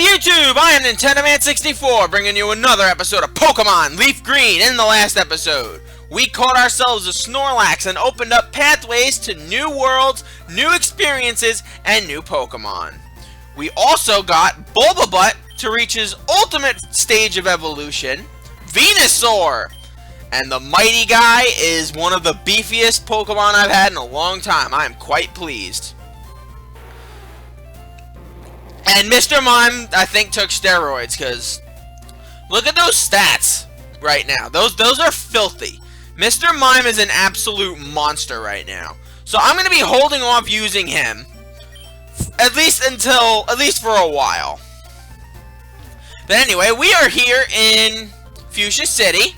YouTube? I am Nintendo Man 64, bringing you another episode of Pokemon Leaf Green. In the last episode, we caught ourselves a Snorlax and opened up pathways to new worlds, new experiences, and new Pokemon. We also got Bulbabutt to reach his ultimate stage of evolution, Venusaur. And the mighty guy is one of the beefiest Pokemon I've had in a long time. I am quite pleased. And Mr. Mime, I think, took steroids, because look at those stats right now. Those are filthy. Mr. Mime is an absolute monster right now. So I'm going to be holding off using him, at least for a while. But anyway, we are here in Fuchsia City.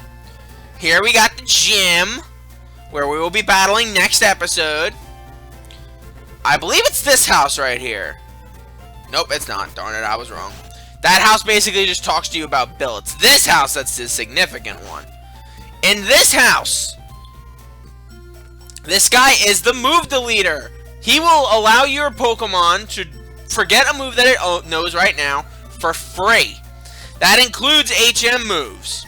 Here we got the gym, where we will be battling next episode. I believe it's this house right here. Nope, it's not. Darn it, I was wrong. That house basically just talks to you about Bill. It's this house that's the significant one. In this house, this guy is the move deleter. He will allow your Pokemon to forget a move that it knows right now for free. That includes HM moves.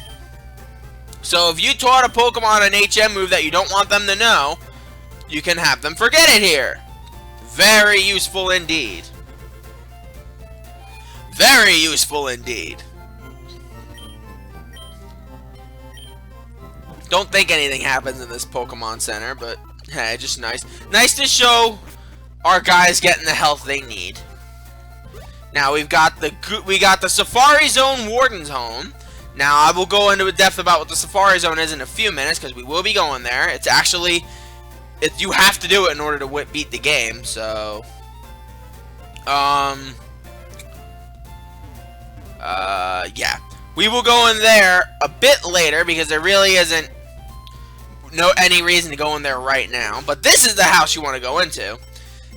So if you taught a Pokemon an HM move that you don't want them to know, you can have them forget it here. Very useful indeed. Very useful indeed. Don't think anything happens in this Pokemon Center, but hey, just nice. Nice to show our guys getting the health they need. Now we got the Safari Zone Warden's Home. Now I will go into depth about what the Safari Zone is in a few minutes, because we will be going there. It's actually, you have to do it in order to beat the game. So, yeah. We will go in there a bit later, because there really isn't any reason to go in there right now. But this is the house you want to go into.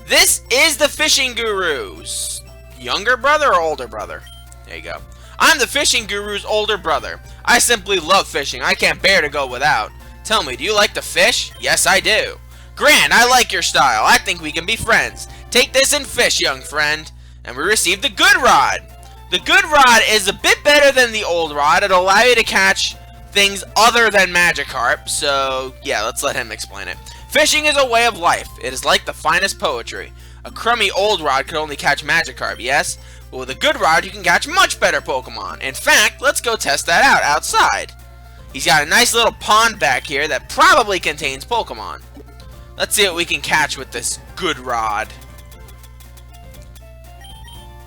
This is the Fishing Guru's younger brother or older brother? There you go. I'm the Fishing Guru's older brother. I simply love fishing. I can't bear to go without. Tell me, do you like to fish? Yes, I do. Grand, I like your style. I think we can be friends. Take this and fish, young friend. And we received the Good Rod. The Good Rod is a bit better than the Old Rod. It'll allow you to catch things other than Magikarp. So, yeah, let's let him explain it. Fishing is a way of life. It is like the finest poetry. A crummy Old Rod could only catch Magikarp, yes? But with a Good Rod, you can catch much better Pokemon. In fact, let's go test that out outside. He's got a nice little pond back here that probably contains Pokemon. Let's see what we can catch with this Good Rod.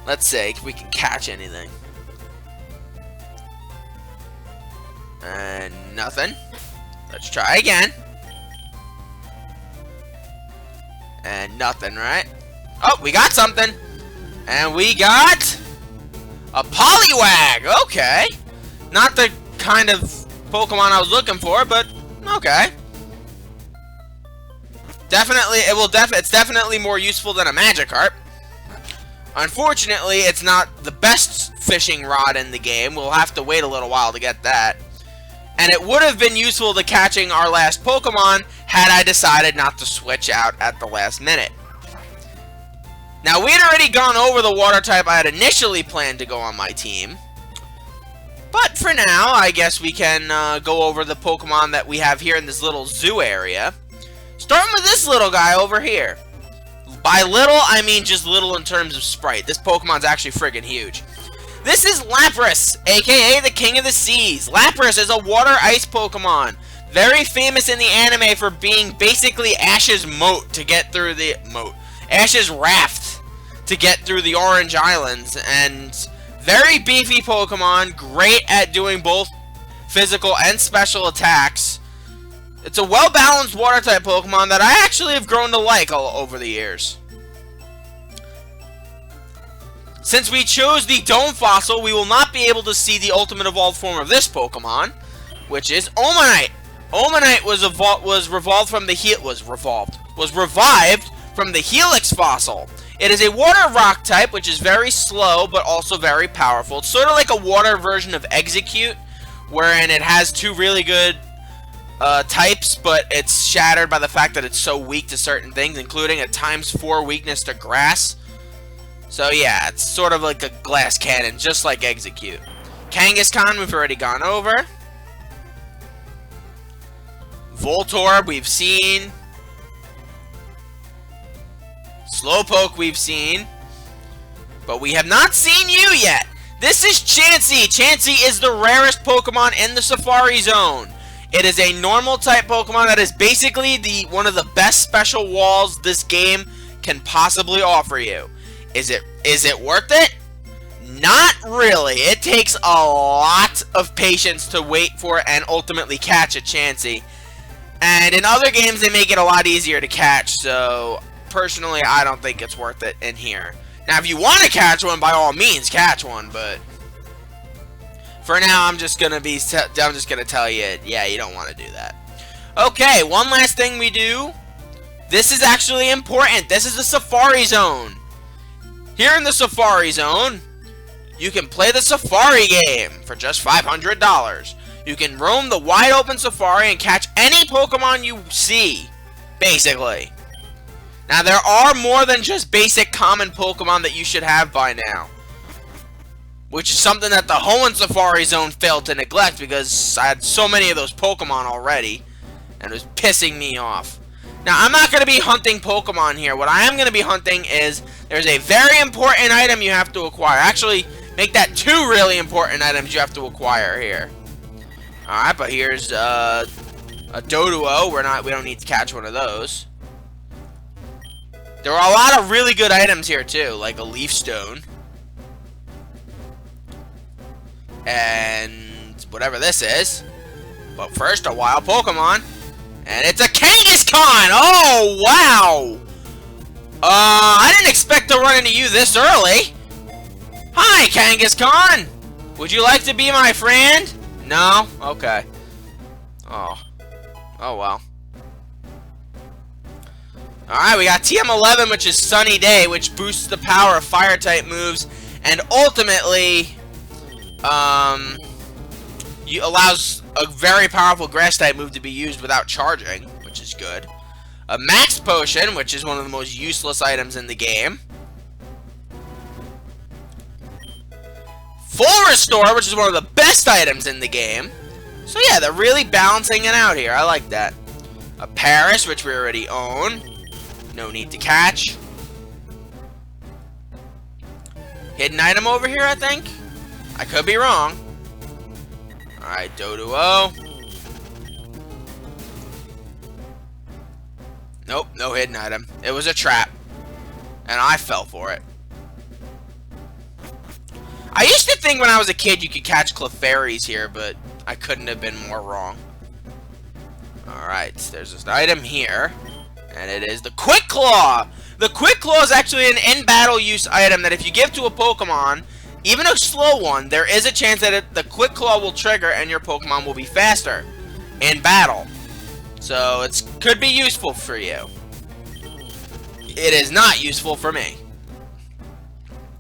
Let's see if we can catch anything. And nothing. Let's try again. And nothing, right? Oh, we got something. And we got a Poliwag. Okay. Not the kind of Pokemon I was looking for, but okay. Definitely, it's definitely more useful than a Magikarp. Unfortunately, it's not the best fishing rod in the game. We'll have to wait a little while to get that. And it would have been useful to catching our last Pokemon had I decided not to switch out at the last minute. Now, we had already gone over the water type I had initially planned to go on my team. But for now, I guess we can go over the Pokemon that we have here in this little zoo area. Starting with this little guy over here. By little, I mean just little in terms of sprite. This Pokemon's actually friggin' huge. This is Lapras, aka the King of the Seas. Lapras is a water-ice Pokemon. Very famous in the anime for being basically Ash's moat to get through the... Ash's raft to get through the Orange Islands. And very beefy Pokemon. Great at doing both physical and special attacks. It's a well-balanced water-type Pokemon that I actually have grown to like over the years. Since we chose the Dome Fossil, we will not be able to see the ultimate evolved form of this Pokemon, which is Omanite. Omanite was revived from the Helix Fossil. It is a water rock type, which is very slow, but also very powerful. It's sort of like a water version of Execute, wherein it has two really good types, but it's shattered by the fact that it's so weak to certain things, including a ×4 weakness to grass. So yeah, it's sort of like a glass cannon, just like Execute. Kangaskhan, we've already gone over. Voltorb, we've seen. Slowpoke, we've seen. But we have not seen you yet. This is Chansey. Chansey is the rarest Pokemon in the Safari Zone. It is a normal type Pokemon that is basically one of the best special walls this game can possibly offer you. Is it worth it? Not really. It takes a lot of patience to wait for and ultimately catch a Chansey. And in other games, they make it a lot easier to catch, so personally, I don't think it's worth it in here. Now, if you want to catch one, by all means, catch one, but for now, I'm just gonna tell you, yeah, you don't want to do that. Okay, one last thing we do. This is actually important. This is the Safari Zone. Here in the Safari Zone, you can play the Safari game for just $500. You can roam the wide open Safari and catch any Pokemon you see, basically. Now, there are more than just basic common Pokemon that you should have by now, which is something that the Hoenn Safari Zone failed to neglect because I had so many of those Pokemon already, and it was pissing me off. Now, I'm not going to be hunting Pokemon here. What I am going to be hunting is, there's a very important item you have to acquire. Actually, make that 2 really important items you have to acquire here. Alright, but here's a Doduo. We don't need to catch one of those. There are a lot of really good items here, too, like a Leaf Stone. And whatever this is. But first, a wild Pokemon. And it's a Kangaskhan! Oh, wow! I didn't expect to run into you this early. Hi, Kangaskhan! Would you like to be my friend? No? Okay. Oh. Oh, well. Alright, we got TM11, which is Sunny Day, which boosts the power of Fire-type moves, and ultimately, allows a very powerful Grass-type move to be used without charging, which is good. A Max Potion, which is one of the most useless items in the game. Full Restore, which is one of the best items in the game. So yeah, they're really balancing it out here. I like that. A Paris, which we already own. No need to catch. Hidden item over here, I think? I could be wrong. Alright, Doduo. Nope, no hidden item. It was a trap. And I fell for it. I used to think when I was a kid you could catch Clefairies here, but I couldn't have been more wrong. Alright, there's this item here. And it is the Quick Claw! The Quick Claw is actually an in-battle use item that if you give to a Pokemon, even a slow one, there is a chance that the Quick Claw will trigger and your Pokemon will be faster in battle. So it could be useful for you. It is not useful for me,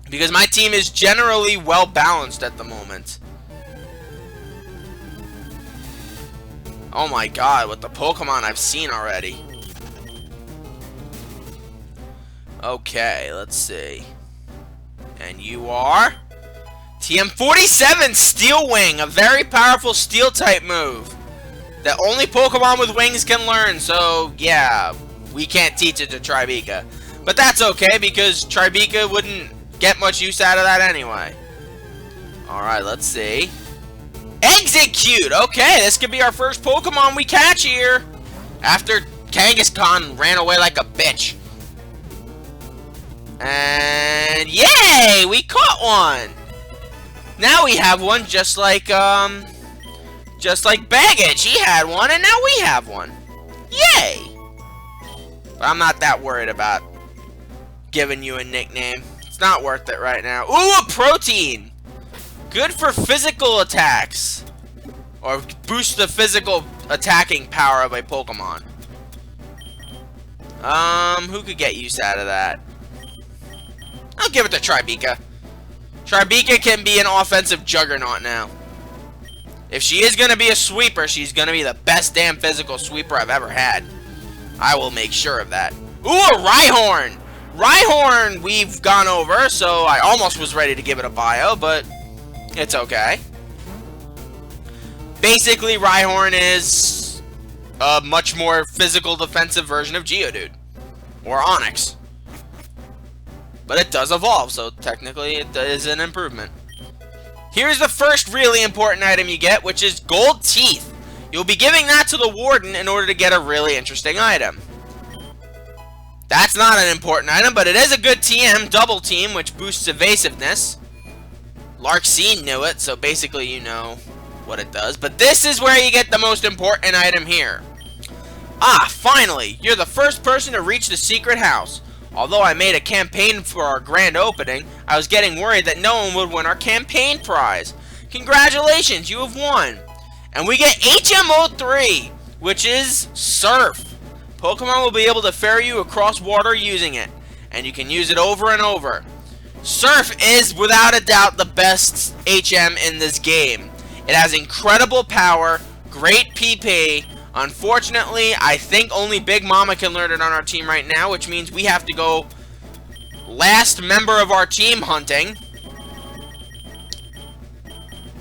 because my team is generally well balanced at the moment. Oh my god, with the Pokemon I've seen already. Okay, let's see. And you are? TM47 Steel Wing, a very powerful Steel-type move that only Pokemon with wings can learn, so yeah, we can't teach it to Tribeca. But that's okay, because Tribeca wouldn't get much use out of that anyway. Alright, let's see. Execute! Okay, this could be our first Pokemon we catch here, after Kangaskhan ran away like a bitch. And yay! We caught one! Now we have one just like Baggage. He had one and now we have one. Yay! But I'm not that worried about giving you a nickname. It's not worth it right now. Ooh, a Protein! Good for physical attacks. Or boost the physical attacking power of a Pokemon. Who could get use out of that? I'll give it to Tribeca. Tribeca can be an offensive juggernaut now. If she is going to be a sweeper, she's going to be the best damn physical sweeper I've ever had. I will make sure of that. Ooh, a Rhyhorn! Rhyhorn we've gone over, so I almost was ready to give it a bio, but it's okay. Basically, Rhyhorn is a much more physical defensive version of Geodude. Or Onix. But it does evolve, so technically it is an improvement. Here's the first really important item you get, which is Gold Teeth. You'll be giving that to the Warden in order to get a really interesting item. That's not an important item, but it is a good TM, Double Team, which boosts evasiveness. Larxene knew it, so basically you know what it does. But this is where you get the most important item here. Ah, finally! You're the first person to reach the secret house. Although I made a campaign for our grand opening, I was getting worried that no one would win our campaign prize. Congratulations, you have won! And we get HM03, which is Surf. Pokemon will be able to ferry you across water using it, and you can use it over and over. Surf is, without a doubt, the best HM in this game. It has incredible power, great PP. Unfortunately, I think only Big Mama can learn it on our team right now, which means we have to go last member of our team hunting.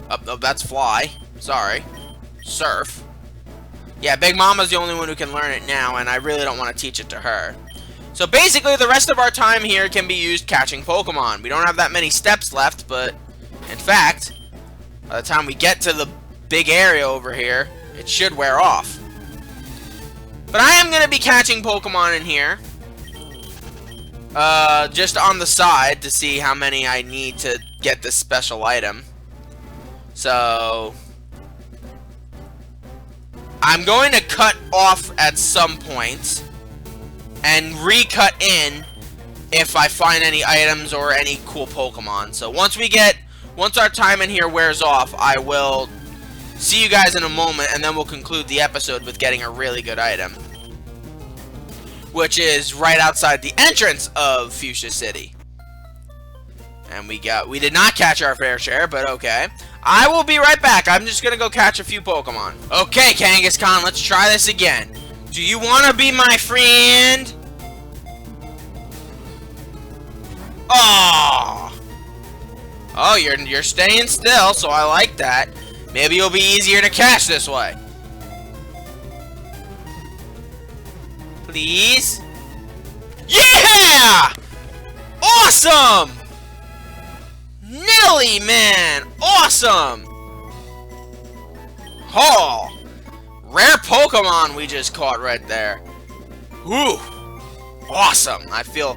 Oh, that's Fly. Sorry. Surf. Yeah, Big Mama's the only one who can learn it now, and I really don't want to teach it to her. So basically, the rest of our time here can be used catching Pokemon. We don't have that many steps left, but in fact, by the time we get to the big area over here, it should wear off. But I am going to be catching Pokemon in here. Just on the side to see how many I need to get this special item. So I'm going to cut off at some point and recut in if I find any items or any cool Pokemon. So once our time in here wears off, I will see you guys in a moment, and then we'll conclude the episode with getting a really good item, which is right outside the entrance of Fuchsia City. And we did not catch our fair share, but okay. I will be right back. I'm just gonna go catch a few Pokemon. Okay, Kangaskhan, let's try this again. Do you want to be my friend? Oh, you're staying still, so I like that. Maybe it'll be easier to catch this way. Please? Yeah! Awesome! Nilly, man! Awesome! Oh! Rare Pokemon we just caught right there. Whew! Awesome! I feel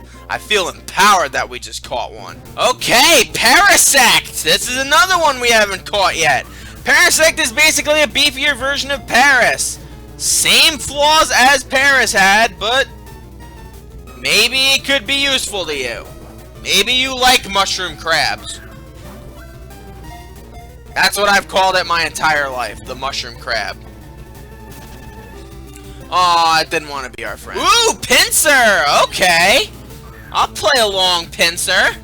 empowered that we just caught one. Okay, Parasect! This is another one we haven't caught yet. Parasect is basically a beefier version of Paras. Same flaws as Paras had, but maybe it could be useful to you. Maybe you like mushroom crabs. That's what I've called it my entire life, the mushroom crab. Oh, it didn't want to be our friend. Ooh, Pinsir! Okay. I'll play along, Pinsir.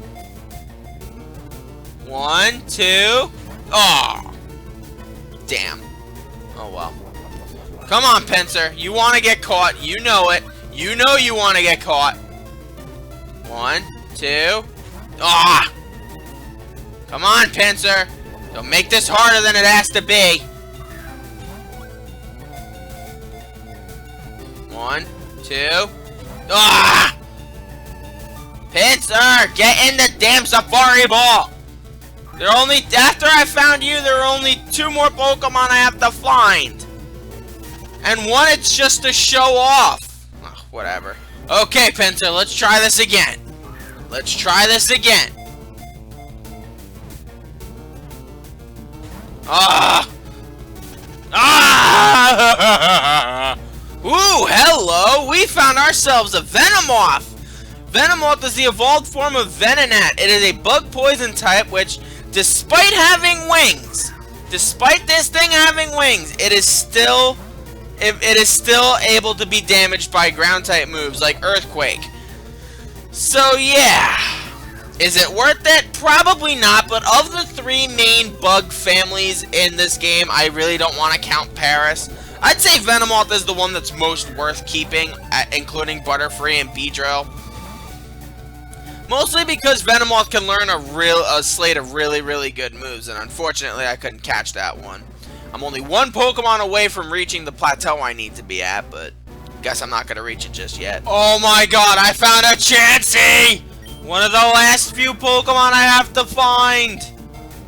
1, 2. Oh. Damn. Oh, well. Come on, Pinsir. You want to get caught. You know it. You know you want to get caught. 1, 2. Ah! Come on, Pinsir. Don't make this harder than it has to be. 1, 2. Ah! Pinsir, get in the damn Safari Ball. After I found you, there are only 2 more Pokemon I have to find. And one, it's just to show off. Oh, whatever. Okay, Pinsir, let's try this again. Let's try this again. Ah! Ah! Ooh, hello! We found ourselves a Venomoth! Venomoth is the evolved form of Venonat. It is a bug poison type which, despite having wings, despite this thing having wings, it is still able to be damaged by ground type moves like Earthquake. So yeah, is it worth it? Probably not, but of the 3 main bug families in this game, I really don't want to count Paras. I'd say Venomoth is the one that's most worth keeping, including Butterfree and Beedrill. Mostly because Venomoth can learn a slate of really, really good moves, and unfortunately I couldn't catch that one. I'm only one Pokemon away from reaching the plateau I need to be at, but guess I'm not going to reach it just yet. Oh my god, I found a Chansey! One of the last few Pokemon I have to find!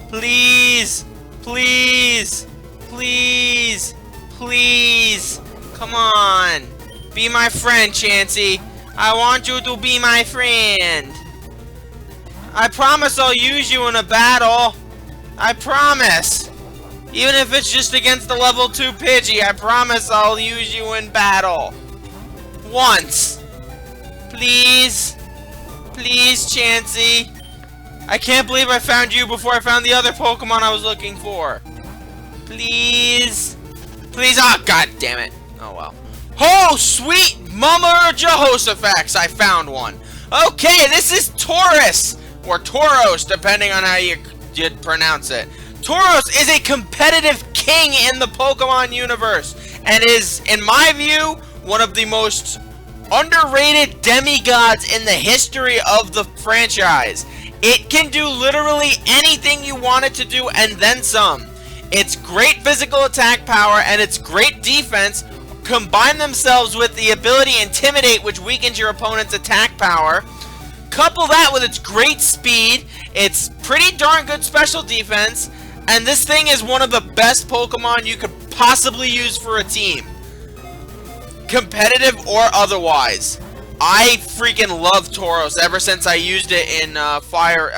Please! Please! Please! Please! Come on! Be my friend, Chansey! I want you to be my friend! I promise I'll use you in a battle! I promise! Even if it's just against the level 2 Pidgey, I promise I'll use you in battle! Once! Please! Please, Chansey! I can't believe I found you before I found the other Pokemon I was looking for! Please! Please! Oh, god damn it! Oh well. Oh, sweet Mama Jehoshaphat! I found one! Okay, this is Tauros! Or Tauros, depending on how you pronounce it. Tauros is a competitive king in the Pokemon universe, and is, in my view, one of the most underrated demigods in the history of the franchise. It can do literally anything you want it to do, and then some. Its great physical attack power and its great defense combine themselves with the ability to Intimidate, which weakens your opponent's attack power. Couple that with its great speed, its pretty darn good special defense, and this thing is one of the best Pokemon you could possibly use for a team. Competitive or otherwise. I freaking love Tauros ever since I used it in Fire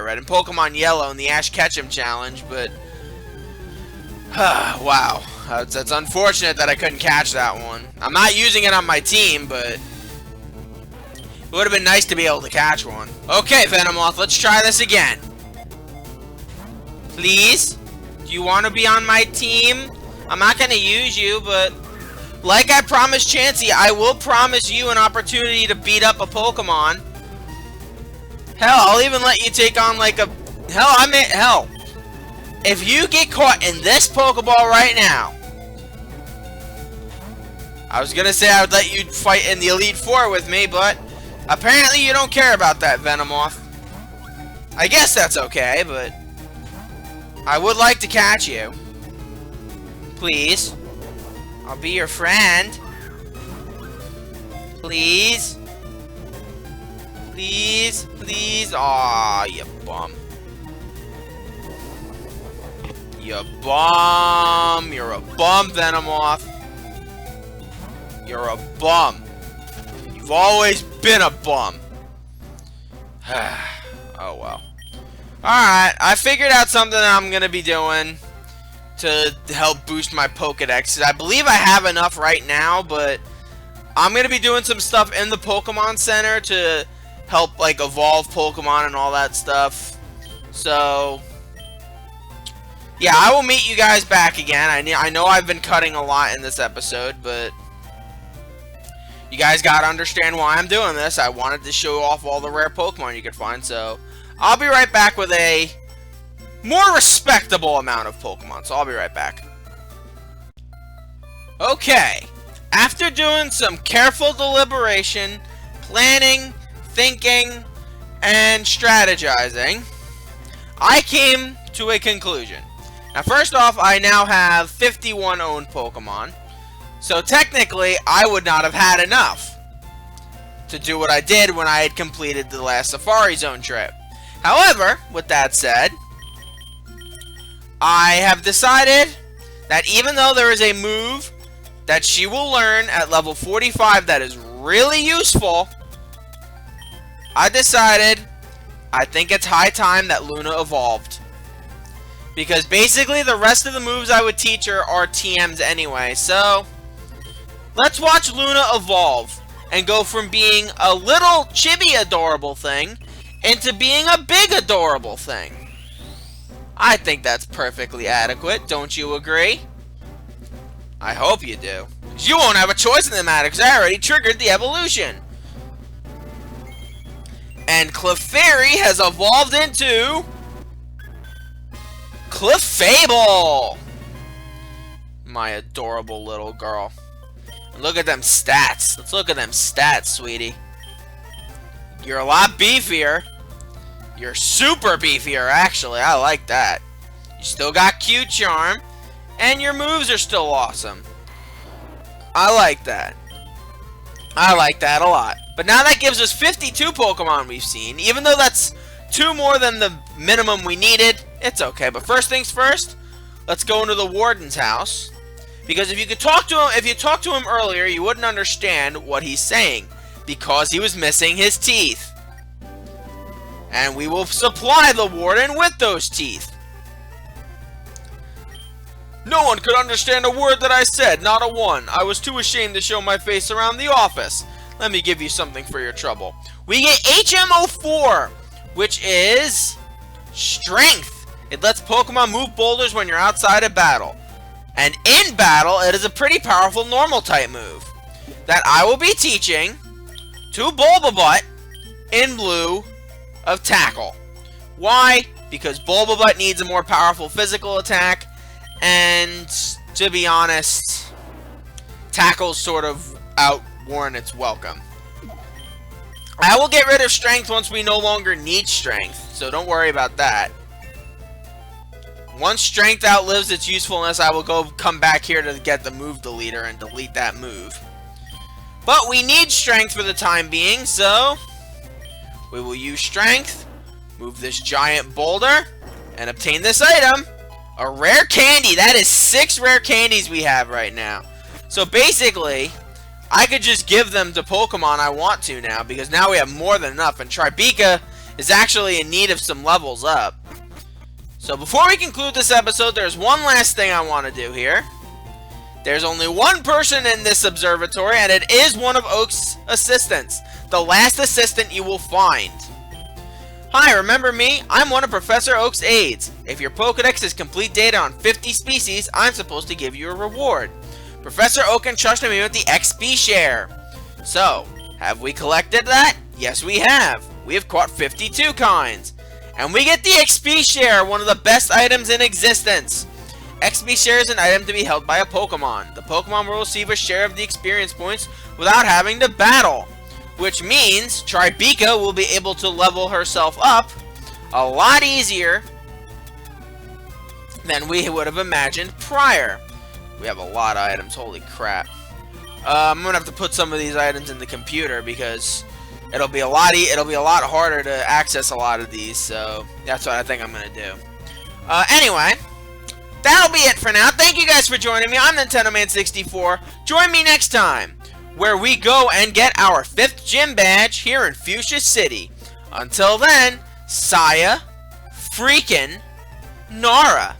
Red and Pokemon Yellow in the Ash Ketchum challenge, but wow. That's unfortunate that I couldn't catch that one. I'm not using it on my team, but it would have been nice to be able to catch one. Okay, Venomoth, let's try this again. Please? Do you want to be on my team? I'm not going to use you, but like I promised Chansey, I will promise you an opportunity to beat up a Pokemon. Hell, I'll even let you take on like a... Hell, if you get caught in this Pokeball right now, I was going to say I would let you fight in the Elite Four with me, but apparently you don't care about that, Venomoth. I guess that's okay, but I would like to catch you. Please. I'll be your friend. Please. Please, please. Aw, you bum. You bum. You're a bum, Venomoth. You're a bum. You've always been a bum. Oh, well. Alright, I figured out something that I'm going to be doing to help boost my Pokedex. I believe I have enough right now, but I'm going to be doing some stuff in the Pokemon Center to help, like, evolve Pokemon and all that stuff. So, yeah, I will meet you guys back again. I know I've been cutting a lot in this episode, but you guys gotta understand why I'm doing this. I wanted to show off all the rare Pokemon you could find, so I'll be right back with a more respectable amount of Pokemon, so I'll be right back. Okay, after doing some careful deliberation, planning, thinking, and strategizing, I came to a conclusion. Now, first off, I now have 51 owned Pokemon, so technically, I would not have had enough to do what I did when I had completed the last Safari Zone trip. However, with that said, I have decided that even though there is a move that she will learn at level 45 that is really useful, I decided I think it's high time that Luna evolved. Because basically the rest of the moves I would teach her are TMs anyway, so let's watch Luna evolve and go from being a little chibi adorable thing into being a big adorable thing. I think that's perfectly adequate, don't you agree? I hope you do. 'Cause you won't have a choice in the matter, because I already triggered the evolution. And Clefairy has evolved into Clefable! My adorable little girl. And look at them stats. Let's look at them stats, sweetie. You're a lot beefier. You're super beefier, actually. I like that. You still got Q-Charm, and your moves are still awesome. I like that. I like that a lot. But now that gives us 52 Pokemon we've seen. Even though that's 2 more than the minimum we needed, it's okay. But first things first, let's go into the Warden's house. Because if you talked to him earlier, you wouldn't understand what he's saying. Because he was missing his teeth. And we will supply the Warden with those teeth. No one could understand a word that I said, not a one. I was too ashamed to show my face around the office. Let me give you something for your trouble. We get HM04, which is Strength. It lets Pokemon move boulders when you're outside of battle. And in battle, it is a pretty powerful normal type move that I will be teaching to Bulbabutt in lieu of Tackle. Why? Because Bulbabutt needs a more powerful physical attack, and to be honest, Tackle's sort of outworn its welcome. I will get rid of Strength once we no longer need Strength, so don't worry about that. Once Strength outlives its usefulness, I will come back here to get the move deleter and delete that move. But we need Strength for the time being, so we will use Strength, move this giant boulder, and obtain this item. A rare candy. That is 6 rare candies we have right now. So basically, I could just give them to Pokemon I want to now, because now we have more than enough, and Tribeca is actually in need of some levels up. So before we conclude this episode, there's one last thing I want to do here. There's only one person in this observatory, and it is one of Oak's assistants. The last assistant you will find. Hi, remember me? I'm one of Professor Oak's aides. If your Pokedex has complete data on 50 species, I'm supposed to give you a reward. Professor Oak entrusted me with the XP share. So, have we collected that? Yes, we have. We have caught 52 kinds. And we get the XP share, one of the best items in existence. XP share is an item to be held by a Pokemon. The Pokemon will receive a share of the experience points without having to battle. Which means Tribeca will be able to level herself up a lot easier than we would have imagined prior. We have a lot of items, holy crap. I'm gonna have to put some of these items in the computer because it'll be a lot harder to access a lot of these, so that's what I think I'm gonna do. Anyway, that'll be it for now. Thank you guys for joining me. I'm NintendoMan64. Join me next time, where we go and get our 5th gym badge here in Fuchsia City. Until then, Saya freaking Nara.